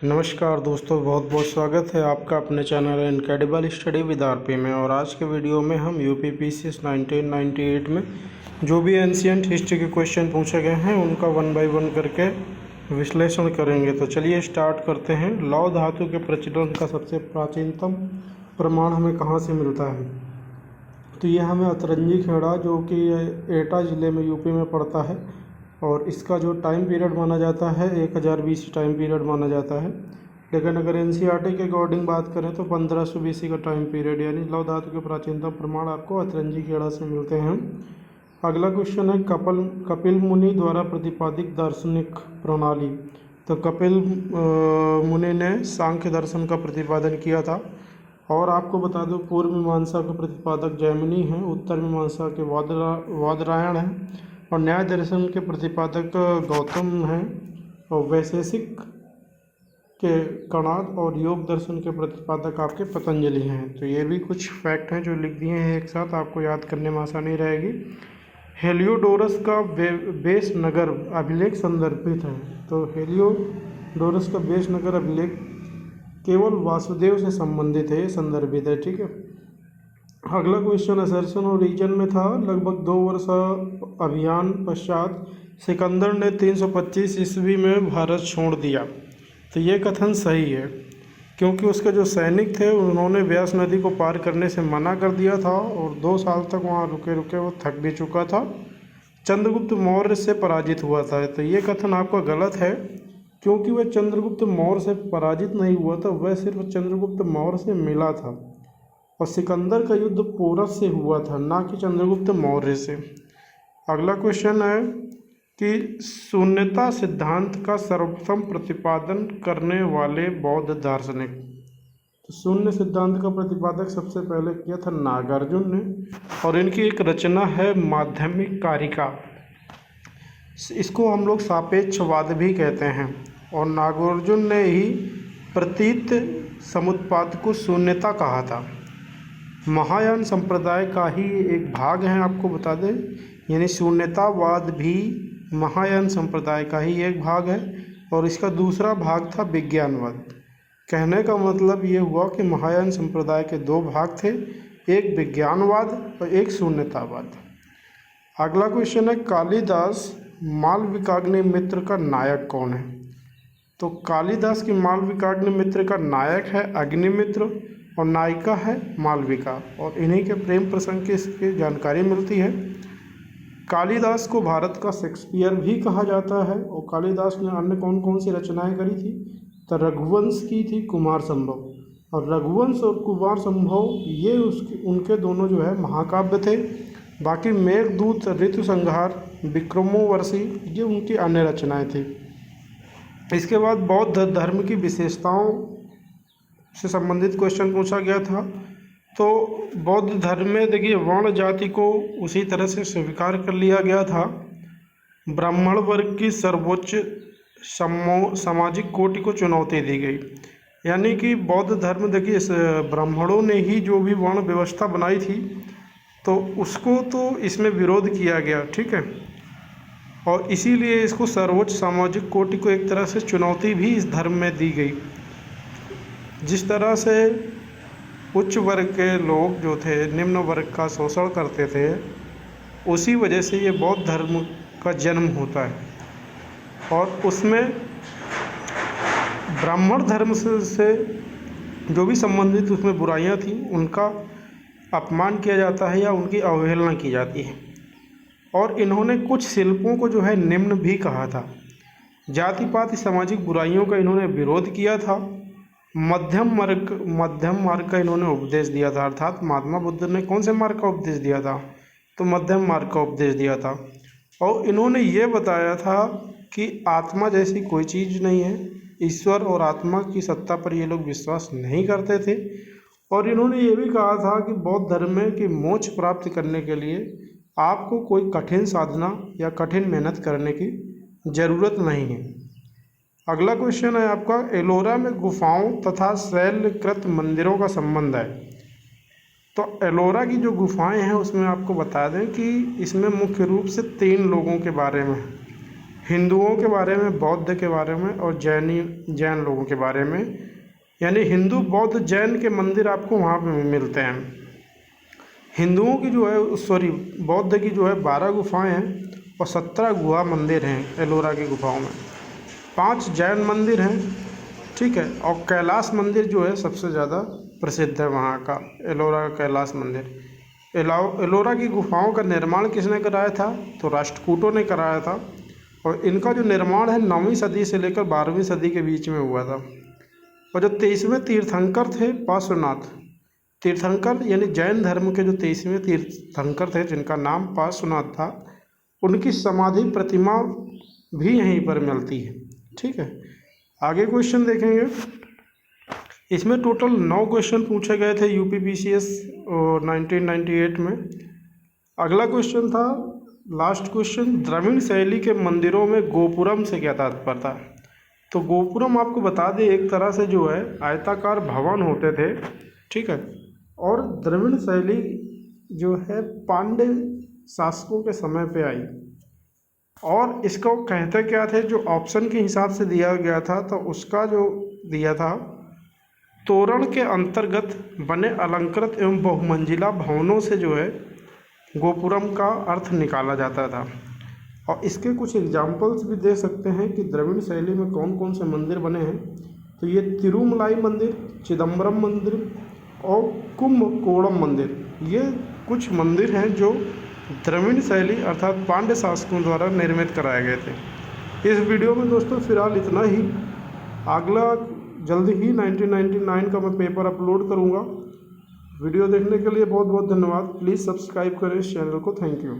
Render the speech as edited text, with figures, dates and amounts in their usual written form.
नमस्कार दोस्तों, बहुत बहुत स्वागत है आपका अपने channel incredible study with RP में। और आज के वीडियो में हम यूपी पीसीएस 1998 में जो भी एंशियंट हिस्ट्री के क्वेश्चन पूछे गए हैं उनका 1 बाय 1 करके विश्लेषण करेंगे। तो चलिए स्टार्ट करते हैं। लौह धातु के प्रचलन का सबसे प्राचीनतम प्रमाण हमें कहाँ से मिलता है? तो ये हमें अतरंजी खेड़ा जो कि एटा ज़िले में यूपी में पड़ता है, और इसका जो टाइम पीरियड माना जाता है 1000 BC टाइम पीरियड माना जाता है। लेकिन अगर एनसीईआरटी के अकॉर्डिंग बात करें तो 1500 BC का टाइम पीरियड, यानी लौह धातु के प्राचीनतम प्रमाण आपको अतरंजी खेड़ा से मिलते हैं। अगला क्वेश्चन है कपिल मुनि द्वारा प्रतिपादित दार्शनिक प्रणाली। तो कपिल मुनि ने सांख्य दर्शन का प्रतिपादन किया था। और आपको बता दूं, पूर्व मीमांसा के प्रतिपादक जैमिनी हैं, उत्तर मीमांसा के वादरायण हैं, और न्याय दर्शन के प्रतिपादक गौतम हैं, और वैशेषिक के कणाद और योग दर्शन के प्रतिपादक आपके पतंजलि हैं। तो ये भी कुछ फैक्ट हैं जो लिख दिए हैं एक साथ, आपको याद करने में आसानी रहेगी। हेलियोडोरस का बेस नगर अभिलेख संदर्भित है। तो हेलियोडोरस का बेस नगर अभिलेख केवल वासुदेव से संबंधित है, संदर्भित है, ठीक है। अगला क्वेश्चन असर्शन और रीजन में था। लगभग 2 वर्ष अभियान पश्चात सिकंदर ने 325 ईस्वी में भारत छोड़ दिया। तो ये कथन सही है, क्योंकि उसके जो सैनिक थे उन्होंने व्यास नदी को पार करने से मना कर दिया था, और 2 साल तक वहाँ रुके रुके वो थक भी चुका था। चंद्रगुप्त मौर्य से पराजित हुआ था। तो ये कथन आपका गलत है, क्योंकि वह चंद्रगुप्त मौर्य से पराजित नहीं हुआ था, वह सिर्फ चंद्रगुप्त मौर्य से मिला था। और सिकंदर का युद्ध पोरस से हुआ था, ना कि चंद्रगुप्त मौर्य से। अगला क्वेश्चन है कि शून्यता सिद्धांत का सर्वप्रथम प्रतिपादन करने वाले बौद्ध दार्शनिक। तो शून्य सिद्धांत का प्रतिपादक सबसे पहले किया था नागार्जुन ने, और इनकी एक रचना है माध्यमिक कारिका। इसको हम लोग सापेक्षवाद भी कहते हैं। और नागार्जुन ने ही प्रतीत समुत्पाद को शून्यता कहा था। महायान संप्रदाय का ही एक भाग है, आपको बता दें, यानी शून्यतावाद भी महायान संप्रदाय का ही एक भाग है। और इसका दूसरा भाग था विज्ञानवाद। कहने का मतलब ये हुआ कि महायान संप्रदाय के 2 भाग थे, एक विज्ञानवाद और एक शून्यतावाद। अगला क्वेश्चन है कालिदास मालविकाग्नि मित्र का नायक कौन है? तो कालिदास की मालविकाग्नि मित्र का नायक है अग्निमित्र, और नायिका है मालविका, और इन्हीं के प्रेम प्रसंग की इसकी जानकारी मिलती है। कालिदास को भारत का शेक्सपियर भी कहा जाता है। और कालिदास ने अन्य कौन कौन सी रचनाएं करी थी? तो रघुवंश की थी, कुमार संभव। और रघुवंश और कुमार संभव ये उनके दोनों जो है महाकाव्य थे। बाकी मेघदूत, ऋतुसंहार, विक्रमोर्वशी ये उनकी अन्य रचनाएं थी। इसके बाद बौद्ध धर्म की विशेषताओं से संबंधित क्वेश्चन पूछा गया था। तो बौद्ध धर्म में देखिए, वर्ण जाति को उसी तरह से स्वीकार कर लिया गया था। ब्राह्मण वर्ग की सर्वोच्च सामाजिक कोटि को चुनौती दी गई। यानी कि बौद्ध धर्म, देखिए, ब्राह्मणों ने ही जो भी वर्ण व्यवस्था बनाई थी, तो उसको तो इसमें विरोध किया गया, ठीक है। और इसीलिए इसको सर्वोच्च सामाजिक कोटि को एक तरह से चुनौती भी इस धर्म में दी गई। जिस तरह से उच्च वर्ग के लोग जो थे निम्न वर्ग का शोषण करते थे, उसी वजह से ये बौद्ध धर्म का जन्म होता है। और उसमें ब्राह्मण धर्म से जो भी संबंधित उसमें बुराइयां थी, उनका अपमान किया जाता है या उनकी अवहेलना की जाती है। और इन्होंने कुछ शिल्पों को जो है निम्न भी कहा था। जाति पाति सामाजिक बुराइयों का इन्होंने विरोध किया था। मध्यम मार्ग का इन्होंने उपदेश दिया था। अर्थात महात्मा बुद्ध ने कौन से मार्ग का उपदेश दिया था? तो मध्यम मार्ग का उपदेश दिया था। और इन्होंने ये बताया था कि आत्मा जैसी कोई चीज़ नहीं है। ईश्वर और आत्मा की सत्ता पर ये लोग विश्वास नहीं करते थे। और इन्होंने ये भी कहा था कि बौद्ध धर्म में कि मोक्ष प्राप्त करने के लिए आपको कोई कठिन साधना या कठिन मेहनत करने की ज़रूरत नहीं है। अगला क्वेश्चन है आपका, एलोरा में गुफाओं तथा शैलकृत मंदिरों का संबंध है। तो एलोरा की जो गुफाएं हैं उसमें आपको बता दें कि इसमें मुख्य रूप से 3 लोगों के बारे में है। हिंदुओं के बारे में, बौद्ध के बारे में और जैन लोगों के बारे में। यानी हिंदू बौद्ध जैन के मंदिर आपको वहाँ पे मिलते हैं। हिंदुओं की जो है बौद्ध की जो है 12 गुफाएं हैं और 17 गुहा मंदिर हैं एलोरा की गुफाओं में। 5 जैन मंदिर हैं, ठीक है। और कैलाश मंदिर जो है सबसे ज़्यादा प्रसिद्ध है वहाँ का, एलोरा का कैलाश मंदिर। एलोरा की गुफाओं का निर्माण किसने कराया था? तो राष्ट्रकूटों ने कराया था। और इनका जो निर्माण है 9वीं सदी से लेकर 12वीं सदी के बीच में हुआ था। और जो 23वें तीर्थंकर थे पार्श्वनाथ तीर्थंकर, यानी जैन धर्म के जो 23वें तीर्थंकर थे जिनका नाम पार्श्वनाथ था, उनकी समाधि प्रतिमा भी यहीं पर मिलती है, ठीक है। आगे क्वेश्चन देखेंगे। इसमें टोटल 9 क्वेश्चन पूछे गए थे यूपीपीसीएस 1998 में। अगला क्वेश्चन था, लास्ट क्वेश्चन, द्रविड़ शैली के मंदिरों में गोपुरम से क्या तात्पर्य था? तो गोपुरम आपको बता दें एक तरह से जो है आयताकार भवन होते थे, ठीक है। और द्रविड़ शैली जो है पांड्य शासकों के समय पे आई। और इसको कहते क्या थे, जो ऑप्शन के हिसाब से दिया गया था तो उसका जो दिया था, तोरण के अंतर्गत बने अलंकृत एवं बहुमंजिला भवनों से जो है गोपुरम का अर्थ निकाला जाता था। और इसके कुछ एग्जाम्पल्स भी दे सकते हैं कि द्रविड़ शैली में कौन कौन से मंदिर बने हैं। तो ये तिरुमलाई मंदिर, चिदम्बरम मंदिर और कुंभकोणम मंदिर, ये कुछ मंदिर हैं जो द्रविड़ शैली अर्थात पांड्य शासकों द्वारा निर्मित कराए गए थे। इस वीडियो में दोस्तों फिलहाल इतना ही। अगला जल्दी ही 1999 का मैं पेपर अपलोड करूँगा। वीडियो देखने के लिए बहुत बहुत धन्यवाद। प्लीज़ सब्सक्राइब करें इस चैनल को। Thank you.